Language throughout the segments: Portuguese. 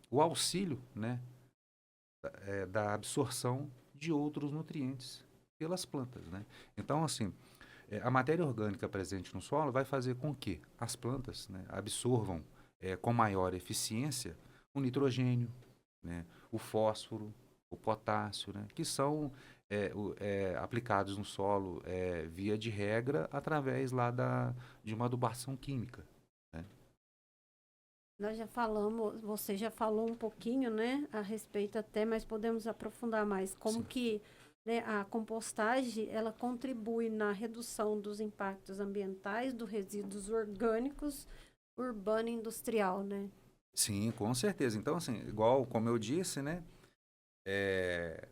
o auxílio, né, da absorção de outros nutrientes pelas plantas, né? Então, assim, a matéria orgânica presente no solo vai fazer com que as plantas, né, absorvam com maior eficiência o nitrogênio, né, o fósforo, o potássio, né, que são aplicados no solo via de regra através lá de uma adubação química, né? Nós já falamos, você já falou um pouquinho, né, a respeito até, mas podemos aprofundar mais. Como Sim. que, né, a compostagem, ela contribui na redução dos impactos ambientais dos resíduos orgânicos urbano e industrial, né? Sim, com certeza. Então, assim, igual como eu disse, né, é,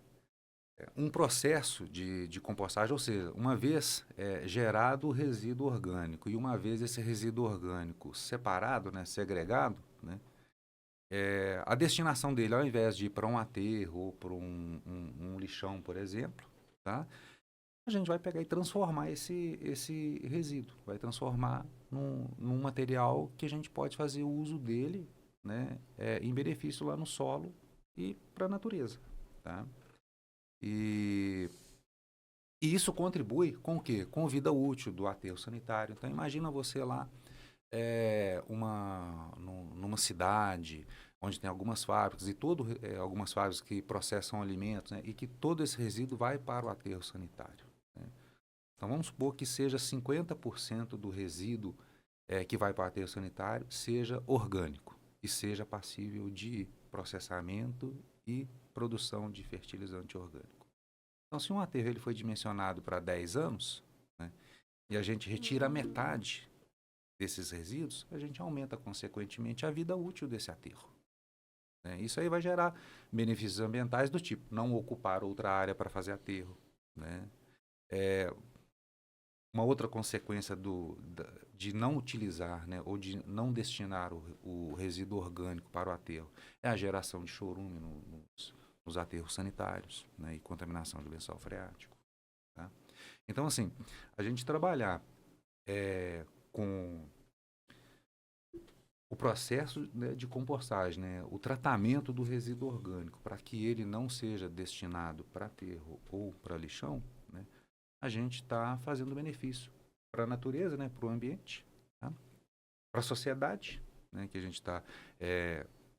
um processo de compostagem, ou seja, uma vez gerado o resíduo orgânico e uma vez esse resíduo orgânico separado, né, segregado, né, a destinação dele, ao invés de ir para um aterro ou para um lixão, por exemplo, tá, a gente vai pegar e transformar esse resíduo, vai transformar num material que a gente pode fazer uso dele, né, em benefício lá no solo e para a natureza. Tá? E E isso contribui com o quê? Com a vida útil do aterro sanitário. Então, imagina você lá numa cidade onde tem algumas fábricas algumas fábricas que processam alimentos, né, e que todo esse resíduo vai para o aterro sanitário. Né? Então, vamos supor que seja 50% do resíduo que vai para o aterro sanitário seja orgânico e seja passível de processamento e produção de fertilizante orgânico. Então, se um aterro ele foi dimensionado para 10 anos, né, e a gente retira a metade desses resíduos, a gente aumenta, consequentemente, a vida útil desse aterro. Né? Isso aí vai gerar benefícios ambientais do tipo não ocupar outra área para fazer aterro. Né? Uma outra consequência de não utilizar, né, ou de não destinar o resíduo orgânico para o aterro é a geração de chorume nos aterros sanitários, né, e contaminação de lençol freático. Tá? Então, assim, a gente trabalhar com o processo, né, de compostagem, né, o tratamento do resíduo orgânico, para que ele não seja destinado para aterro ou para lixão, né, a gente está fazendo benefício para a natureza, né, para o ambiente, tá? Para a sociedade, né, que a gente está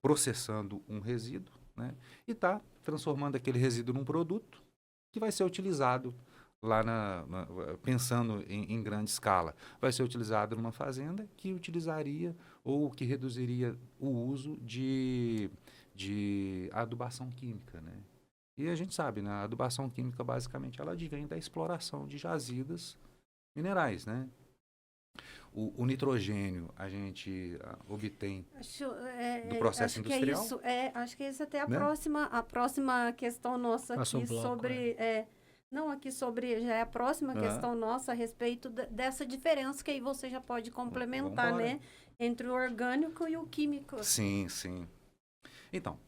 processando um resíduo, né, e está transformando aquele resíduo num produto que vai ser utilizado lá pensando em grande escala, vai ser utilizado numa fazenda que utilizaria ou que reduziria o uso de adubação química, né? E a gente sabe, né? A adubação química basicamente ela advém da exploração de jazidas minerais, né? O nitrogênio a gente obtém do processo Acho que é industrial, isso. Acho que é isso até né? a próxima questão nossa Próximo aqui bloco, é. sobre. Não, aqui sobre. Já é a próxima Ah, questão nossa a respeito dessa diferença que aí você já pode vamos complementar, embora. né? Entre o orgânico e o químico. Sim, sim. Então,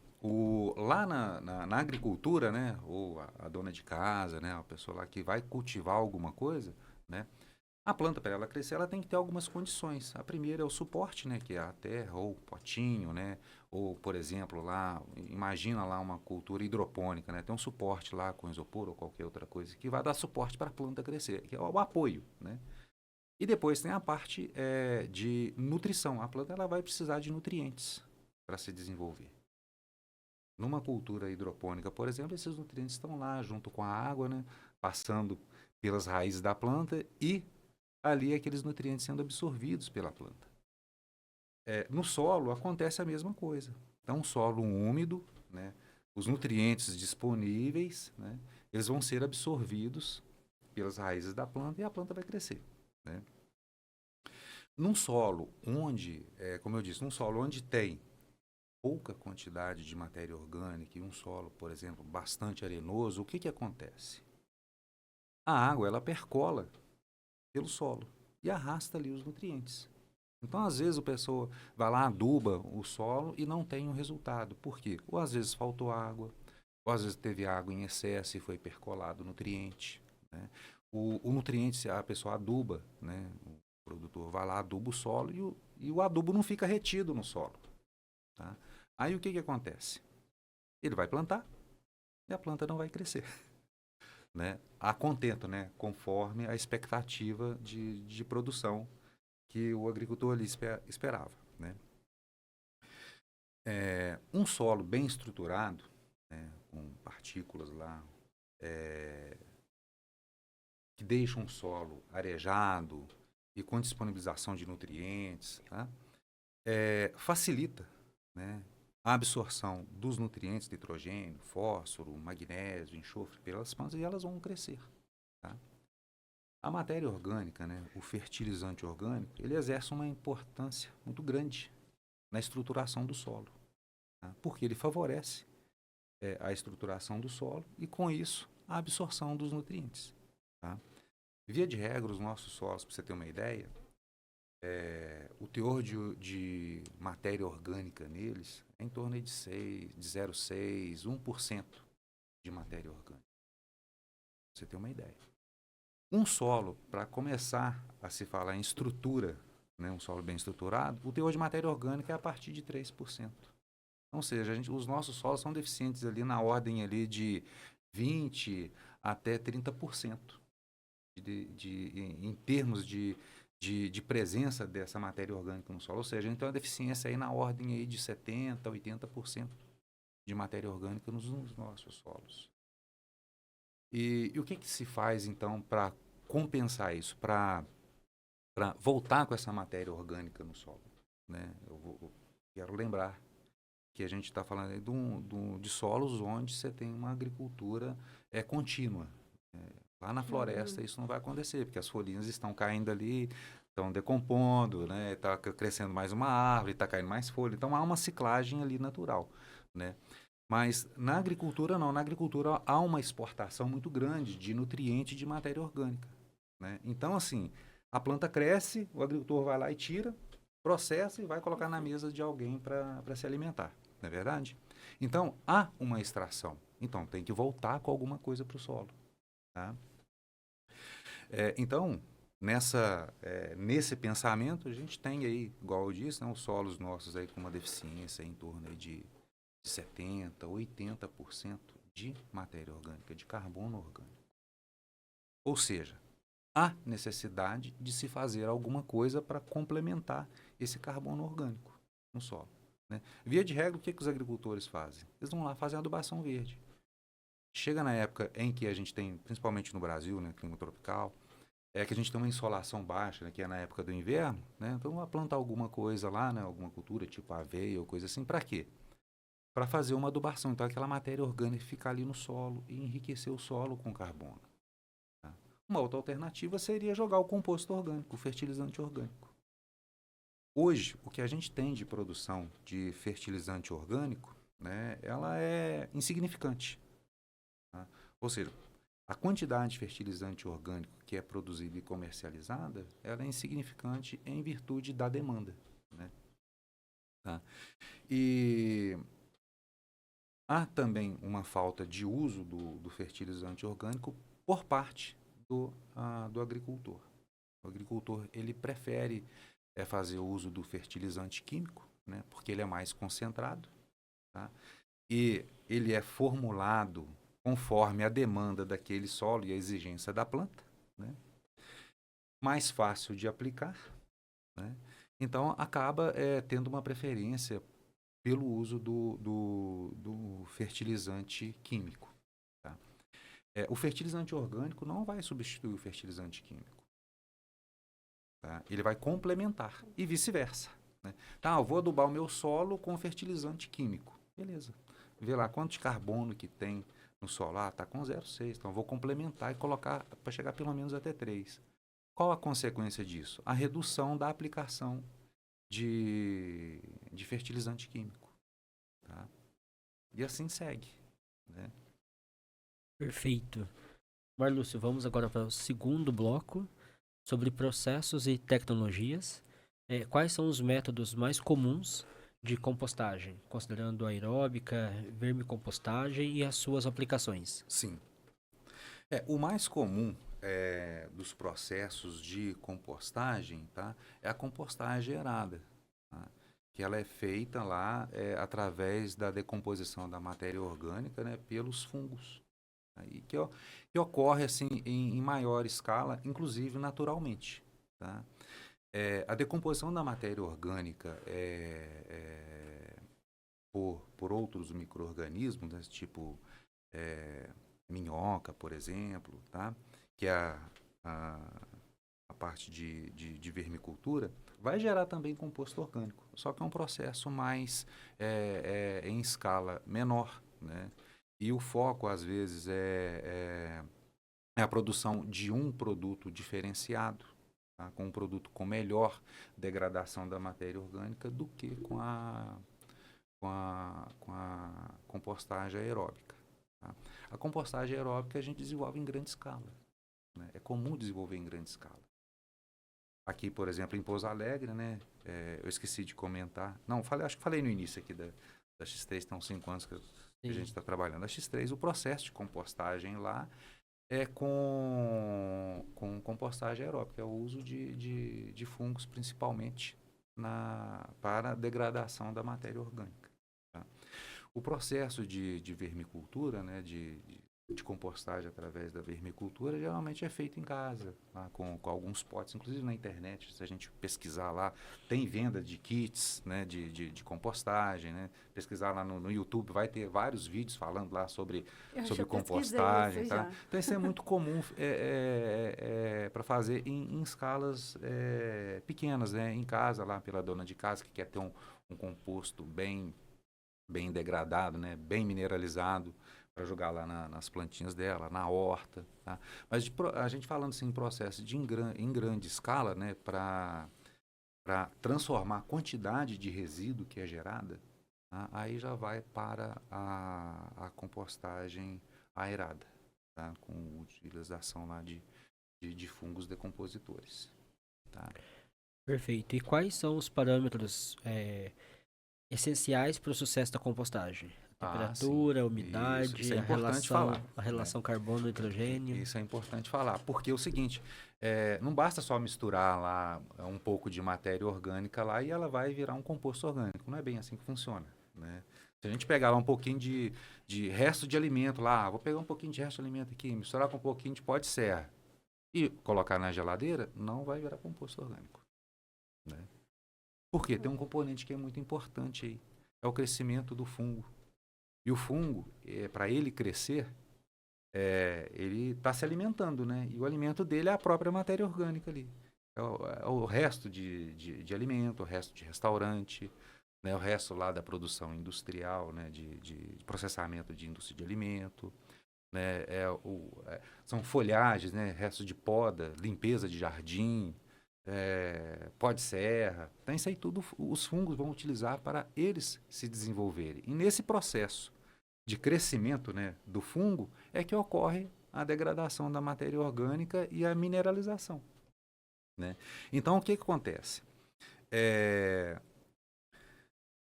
lá na agricultura, né, ou a dona de casa, né, a pessoa lá que vai cultivar alguma coisa, né, a planta para ela crescer, ela tem que ter algumas condições. A primeira é o suporte, né, que é a terra ou o potinho, né, ou por exemplo lá, imagina lá uma cultura hidropônica, né, tem um suporte lá com isopor ou qualquer outra coisa que vai dar suporte para a planta crescer, que é o apoio, né. E depois tem a parte de nutrição. A planta ela vai precisar de nutrientes para se desenvolver. Numa cultura hidropônica, por exemplo, esses nutrientes estão lá junto com a água, né, passando pelas raízes da planta e ali aqueles nutrientes sendo absorvidos pela planta. No solo acontece a mesma coisa. Então, um solo úmido, né, os nutrientes disponíveis, né, eles vão ser absorvidos pelas raízes da planta e a planta vai crescer. Né? Num solo onde, como eu disse, num solo onde tem pouca quantidade de matéria orgânica e um solo, por exemplo, bastante arenoso, o que acontece? A água ela percola pelo solo e arrasta ali os nutrientes. Então, às vezes, a pessoa vai lá, aduba o solo e não tem o resultado. Por quê? Ou às vezes faltou água, ou às vezes teve água em excesso e foi percolado o nutriente. Né? O nutriente, a pessoa aduba, né? O produtor vai lá, aduba o solo e o adubo não fica retido no solo. Tá? Aí o que que acontece? Ele vai plantar e a planta não vai crescer, né? A contento, né? Conforme a expectativa de produção que o agricultor ali esperava, né? Um solo bem estruturado, né, com partículas lá, que deixam um solo arejado e com disponibilização de nutrientes, tá? Facilita, né, a absorção dos nutrientes, nitrogênio, fósforo, magnésio, enxofre pelas plantas e elas vão crescer. Tá? A matéria orgânica, né, o fertilizante orgânico, ele exerce uma importância muito grande na estruturação do solo, tá? Porque ele favorece a estruturação do solo e, com isso, a absorção dos nutrientes. Tá? Via de regra, os nossos solos, para você ter uma ideia, o teor de matéria orgânica neles é em torno de 0,6%, 1% de matéria orgânica. Pra você ter uma ideia. Um solo, para começar a se falar em estrutura, né, um solo bem estruturado, o teor de matéria orgânica é a partir de 3%. Ou seja, os nossos solos são deficientes ali na ordem ali de 20 até 30% em termos de presença dessa matéria orgânica no solo. Ou seja, então a deficiência aí na ordem aí de 70% a 80% de matéria orgânica nos nossos solos. E o que se faz então para compensar isso, para voltar com essa matéria orgânica no solo? Né? Eu quero lembrar que a gente está falando aí de solos onde você tem uma agricultura contínua. Lá na floresta isso não vai acontecer, porque as folhinhas estão caindo ali, estão decompondo, né? Está crescendo mais uma árvore, está caindo mais folha. Então há uma ciclagem ali natural, né? Mas na agricultura não. Na agricultura há uma exportação muito grande de nutriente e de matéria orgânica, né? Então, assim, a planta cresce, o agricultor vai lá e tira, processa e vai colocar na mesa de alguém para se alimentar, não é verdade? Então, há uma extração. Então, tem que voltar com alguma coisa para o solo. Tá? Então, nesse pensamento, a gente tem aí, igual eu disse, né, os solos nossos aí com uma deficiência em torno aí de 70%, 80% de matéria orgânica, de carbono orgânico. Ou seja, há necessidade de se fazer alguma coisa para complementar esse carbono orgânico no solo. Né? Via de regra, o que os agricultores fazem? Eles vão lá fazer adubação verde. Chega na época em que a gente tem, principalmente no Brasil, né, clima tropical, que a gente tem uma insolação baixa, né, que é na época do inverno, né, então vai plantar alguma coisa lá, né, alguma cultura, tipo aveia ou coisa assim, para quê? Para fazer uma adubação. Então aquela matéria orgânica ficar ali no solo e enriquecer o solo com carbono. Tá? Uma outra alternativa seria jogar o composto orgânico, o fertilizante orgânico. Hoje, o que a gente tem de produção de fertilizante orgânico, né, ela é insignificante. Tá? Ou seja, a quantidade de fertilizante orgânico que é produzida e comercializada, ela é insignificante em virtude da demanda. Né? Tá? E há também uma falta de uso do fertilizante orgânico por parte do agricultor. O agricultor ele prefere fazer uso do fertilizante químico, né? Porque ele é mais concentrado, tá? E ele é formulado conforme a demanda daquele solo e a exigência da planta, né? Mais fácil de aplicar, né? Então acaba tendo uma preferência pelo uso do fertilizante químico. Tá? O fertilizante orgânico não vai substituir o fertilizante químico. Tá? Ele vai complementar e vice-versa. Né? Tá, eu vou adubar o meu solo com fertilizante químico. Beleza. Vê lá quanto de carbono que tem no solo. Ah, está com 0,6. Então, eu vou complementar e colocar para chegar pelo menos até 3. Qual a consequência disso? A redução da aplicação de fertilizante químico. Tá? E assim segue. Né? Perfeito. Marlúcio, vamos agora para o segundo bloco sobre processos e tecnologias. Quais são os métodos mais comuns de compostagem, considerando a aeróbica, vermicompostagem e as suas aplicações? Sim. O mais comum dos processos de compostagem, tá, é a compostagem aerada. Tá? que ela é feita lá através da decomposição da matéria orgânica, né, pelos fungos. Aí que ocorre assim em maior escala, inclusive naturalmente. Tá? A decomposição da matéria orgânica por outros micro-organismos, né, tipo minhoca, por exemplo, tá? Que é a parte de vermicultura, vai gerar também composto orgânico, só que é um processo mais em escala menor, né? E o foco, às vezes, é a produção de um produto diferenciado, tá? Com um produto com melhor degradação da matéria orgânica do que com a compostagem aeróbica. Tá? A compostagem aeróbica a gente desenvolve em grande escala, né? É comum desenvolver em grande escala. Aqui, por exemplo, em Pouso Alegre, né? Eu esqueci de comentar. Não, acho que falei no início aqui da X3, estão 5 anos que a gente está trabalhando. A X3, o processo de compostagem lá é com compostagem aeróbica, é o uso de fungos principalmente para a degradação da matéria orgânica. Tá? O processo de vermicultura, né, de compostagem através da vermicultura, geralmente é feito em casa, tá? Com alguns potes, inclusive na internet, se a gente pesquisar lá, tem venda de kits, né, de compostagem, né? Pesquisar lá no YouTube, vai ter vários vídeos falando lá sobre compostagem. Tá? Então isso é muito comum para fazer em escalas pequenas, né? Em casa, lá pela dona de casa que quer ter um composto bem degradado, né? Bem mineralizado, para jogar lá nas plantinhas dela, na horta. Tá? Mas a gente falando assim, em processo em grande escala, né, para transformar a quantidade de resíduo que é gerada, tá? Aí já vai para a compostagem aerada, tá? Com utilização lá de fungos decompositores. Tá? Perfeito. E quais são os parâmetros essenciais para o sucesso da compostagem? Temperatura, umidade, isso é importante falar, a relação carbono-nitrogênio. Isso é importante falar, porque é o seguinte, não basta só misturar lá um pouco de matéria orgânica lá e ela vai virar um composto orgânico. Não é bem assim que funciona, né? Se a gente pegar lá um pouquinho de resto de alimento lá, vou pegar um pouquinho de resto de alimento aqui, misturar com um pouquinho de pó de serra e colocar na geladeira, não vai virar composto orgânico, né? Porque tem um componente que é muito importante aí, é o crescimento do fungo. E o fungo, para ele crescer, ele está se alimentando, né? E o alimento dele é a própria matéria orgânica ali. É o resto de alimento, o resto de restaurante, né? O resto lá da produção industrial, né? De processamento de indústria de alimento, né? São folhagens, né? Restos de poda, limpeza de jardim, pó de serra. Então, isso aí tudo os fungos vão utilizar para eles se desenvolverem. E nesse processo de crescimento, né, do fungo é que ocorre a degradação da matéria orgânica e a mineralização, né? Então, o que acontece?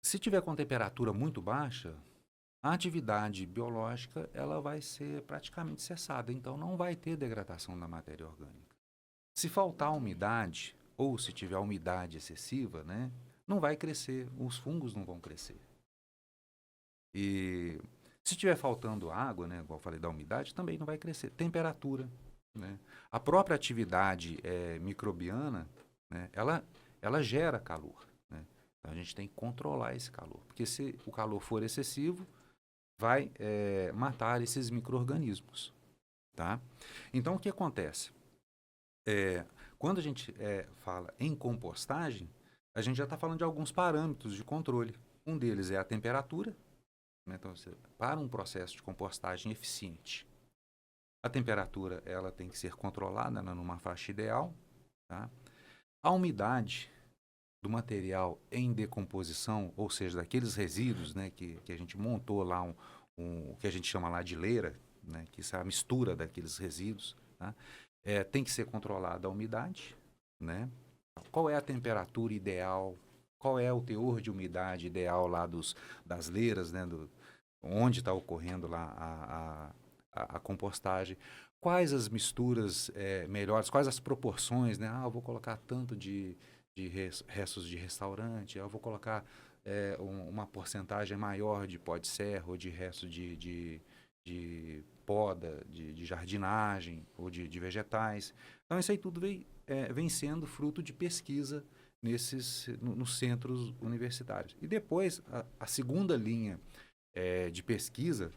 Se tiver com temperatura muito baixa, a atividade biológica ela vai ser praticamente cessada, então não vai ter degradação da matéria orgânica. Se faltar umidade, ou se tiver umidade excessiva, né, não vai crescer, os fungos não vão crescer. E se estiver faltando água, né, igual eu falei da umidade, também não vai crescer. Temperatura, né? A própria atividade microbiana, né, ela gera calor, né? Então a gente tem que controlar esse calor, porque se o calor for excessivo, vai matar esses micro-organismos, tá? Então o que acontece? Quando a gente fala em compostagem, a gente já está falando de alguns parâmetros de controle. Um deles é a temperatura. Então, para um processo de compostagem eficiente, a temperatura ela tem que ser controlada numa faixa ideal. Tá? A umidade do material em decomposição, ou seja, daqueles resíduos, né, que a gente montou lá, o que a gente chama lá de leira, né, que isso é a mistura daqueles resíduos, tá? Tem que ser controlada a umidade, né? Qual é a temperatura ideal? Qual é o teor de umidade ideal lá das leiras, né? Onde está ocorrendo lá a compostagem? Quais as misturas melhores? Quais as proporções, né? Eu vou colocar tanto de restos de restaurante, eu vou colocar uma porcentagem maior de pó de serra ou de restos de poda, de jardinagem ou de vegetais. Então, isso aí tudo vem sendo fruto de pesquisa nos centros universitários. E depois, a segunda linha de pesquisa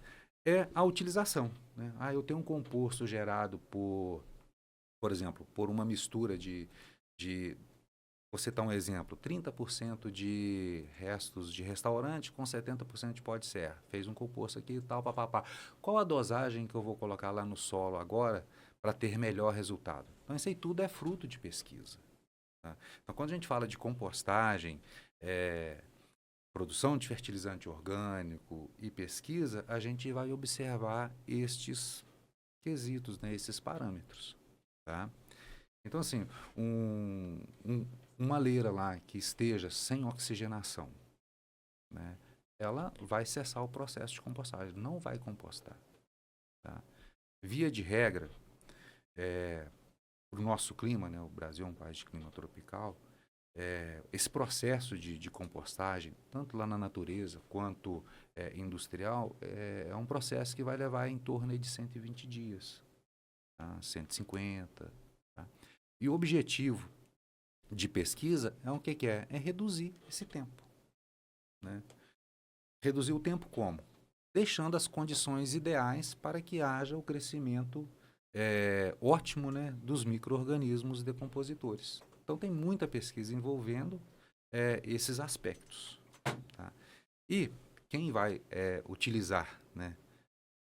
é a utilização, né? Eu tenho um composto gerado por exemplo, por uma mistura vou citar um exemplo, 30% de restos de restaurante com 70% de pó de serra. Fez um composto aqui e tal, papapá. Qual a dosagem que eu vou colocar lá no solo agora para ter melhor resultado? Então, isso aí tudo é fruto de pesquisa. Tá? Então, quando a gente fala de compostagem, produção de fertilizante orgânico e pesquisa, a gente vai observar estes quesitos, né, esses parâmetros. Tá? Então, assim, uma leira lá que esteja sem oxigenação, né, ela vai cessar o processo de compostagem, não vai compostar. Tá? Via de regra, para o nosso clima, né, o Brasil é um país de clima tropical, esse processo de compostagem, tanto lá na natureza quanto industrial, é um processo que vai levar em torno aí de 120 dias, tá? 150. Tá? E o objetivo de pesquisa é o que é? É reduzir esse tempo. Né? Reduzir o tempo como? Deixando as condições ideais para que haja o crescimento ótimo, né, dos micro-organismos decompositores. Então, tem muita pesquisa envolvendo esses aspectos. Tá? E quem vai utilizar, né,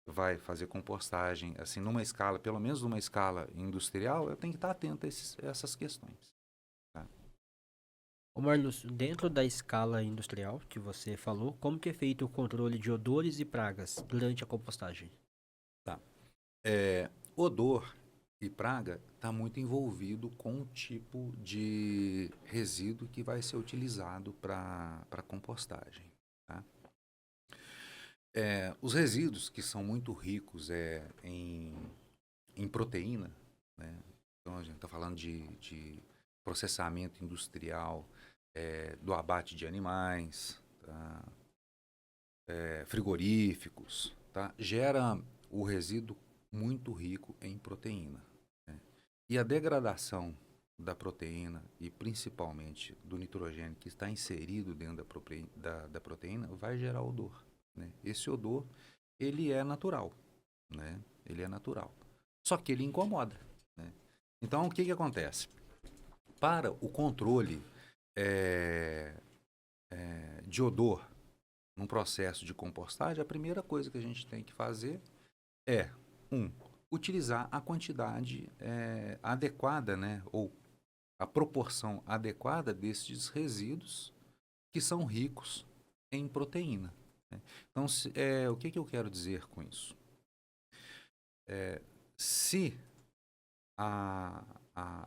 vai fazer compostagem, assim, numa escala, pelo menos numa escala industrial, eu tenho que estar atento a essas questões. Tá? Ô Marlúcio, dentro da escala industrial que você falou, como que é feito o controle de odores e pragas durante a compostagem? Tá. Odor e praga está muito envolvido com o tipo de resíduo que vai ser utilizado para compostagem. Tá? Os resíduos que são muito ricos em proteína, né? Então a gente está falando de processamento industrial, do abate de animais, tá? Frigoríficos, tá? Gera o resíduo muito rico em proteína. Né? E a degradação da proteína e principalmente do nitrogênio que está inserido dentro da proteína vai gerar odor. Né? Esse odor, ele é natural. Né? Ele é natural. Só que ele incomoda. Né? Então, o que acontece? Para o controle de odor num processo de compostagem, a primeira coisa que a gente tem que fazer é, utilizar a quantidade adequada, né, ou a proporção adequada desses resíduos que são ricos em proteína. Né? Então, o que eu quero dizer com isso? Se a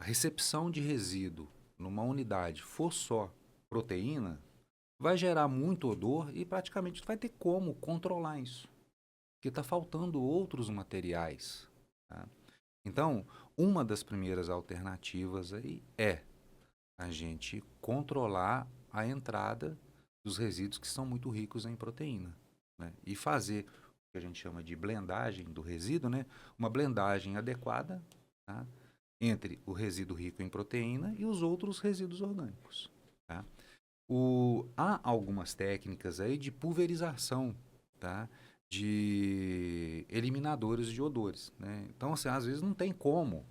recepção de resíduo numa unidade for só proteína, vai gerar muito odor e praticamente não vai ter como controlar isso. Porque está faltando outros materiais. Tá? Então, uma das primeiras alternativas aí é a gente controlar a entrada dos resíduos que são muito ricos em proteína. Né? E fazer o que a gente chama de blendagem do resíduo, né? Uma blendagem adequada, tá? Entre o resíduo rico em proteína e os outros resíduos orgânicos. Tá? Há algumas técnicas aí de pulverização, tá? De eliminadores de odores. Né? Então, assim, às vezes não tem como.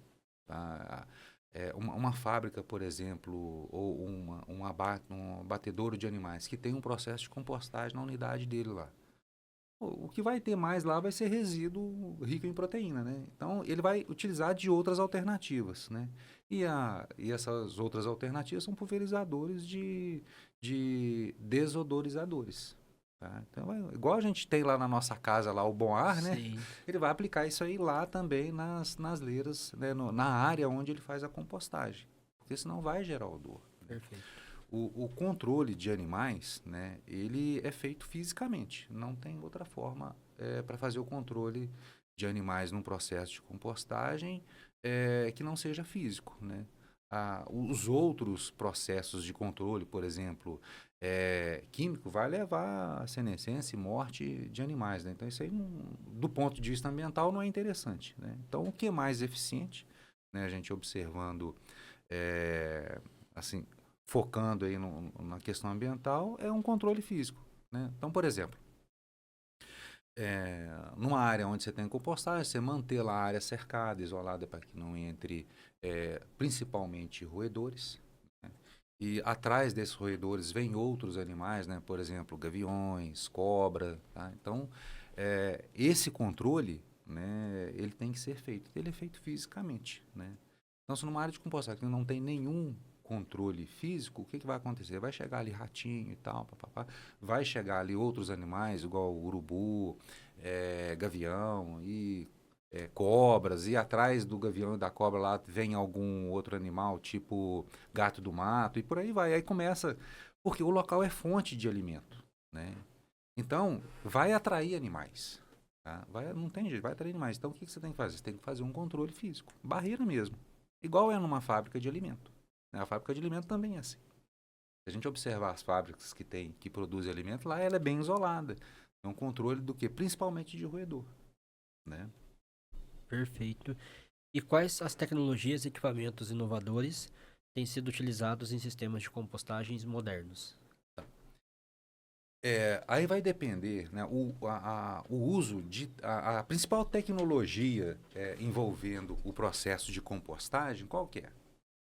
Tá? Uma fábrica, por exemplo, ou um abatedouro de animais que tem um processo de compostagem na unidade dele lá. O que vai ter mais lá vai ser resíduo rico em proteína, né? Então, ele vai utilizar de outras alternativas, né? E essas outras alternativas são pulverizadores de desodorizadores. Tá? Então, igual a gente tem lá na nossa casa lá o Bom Ar, né? Sim. Ele vai aplicar isso aí lá também nas leiras, né? Na área onde ele faz a compostagem. Porque senão vai gerar odor. Perfeito. O controle de animais, né, ele é feito fisicamente. Não tem outra forma para fazer o controle de animais num processo de compostagem que não seja físico. Né? os outros processos de controle, por exemplo, químico, vai levar à senescência e morte de animais, né? Então, isso aí, do ponto de vista ambiental, não é interessante, né? Então, o que é mais eficiente, né, a gente observando, assim, focando aí na questão ambiental, é um controle físico, né? Então, por exemplo, numa área onde você tem compostagem, você manter lá a área cercada, isolada, para que não entre principalmente roedores, né? E atrás desses roedores vem outros animais, né? Por exemplo, gaviões, cobra, tá? Então, esse controle, né, ele tem que ser feito. Ele é feito fisicamente, né? Então, se numa área de compostagem que não tem nenhum controle físico, o que, que vai acontecer? Vai chegar ali ratinho e tal, papapá. Vai chegar ali outros animais, igual urubu, gavião e cobras, e atrás do gavião e da cobra lá vem algum outro animal, tipo gato do mato, e por aí vai. Aí começa, porque o local é fonte de alimento, né? Então, vai atrair animais. Tá? Não tem jeito, vai atrair animais. Então, o que, que você tem que fazer? Você tem que fazer um controle físico, barreira mesmo. Igual é numa fábrica de alimento. Né? A fábrica de alimento também é assim. Se a gente observar as fábricas que produzem alimento, lá ela é bem isolada. É um controle do que? Principalmente de roedor. Né? Perfeito. E quais as tecnologias e equipamentos inovadores têm sido utilizados em sistemas de compostagens modernos? Aí vai depender, né, o uso a principal tecnologia envolvendo o processo de compostagem, qual que é?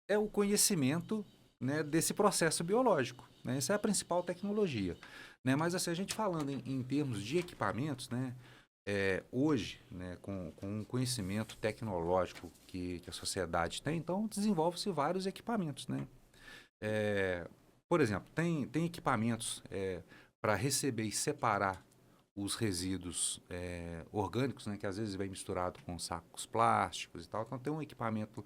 É o conhecimento, né, desse processo biológico, né? Essa é a principal tecnologia, né? Mas assim, a gente falando em termos de equipamentos, né, hoje, né, com o conhecimento tecnológico que a sociedade tem, então desenvolve-se vários equipamentos, né? Por exemplo, tem equipamentos para receber e separar os resíduos orgânicos, né, que às vezes vem misturado com sacos plásticos e tal. Então, tem um equipamento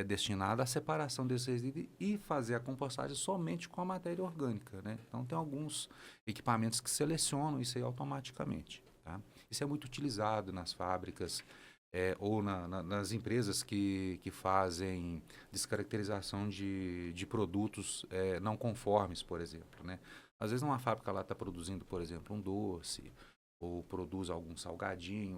destinado à separação desses resíduos e fazer a compostagem somente com a matéria orgânica, né? Então, tem alguns equipamentos que selecionam isso aí automaticamente, tá? Isso é muito utilizado nas fábricas ou nas empresas que fazem descaracterização de produtos não conformes, por exemplo, né? Às vezes uma fábrica lá está produzindo, por exemplo, um doce, ou produz algum salgadinho,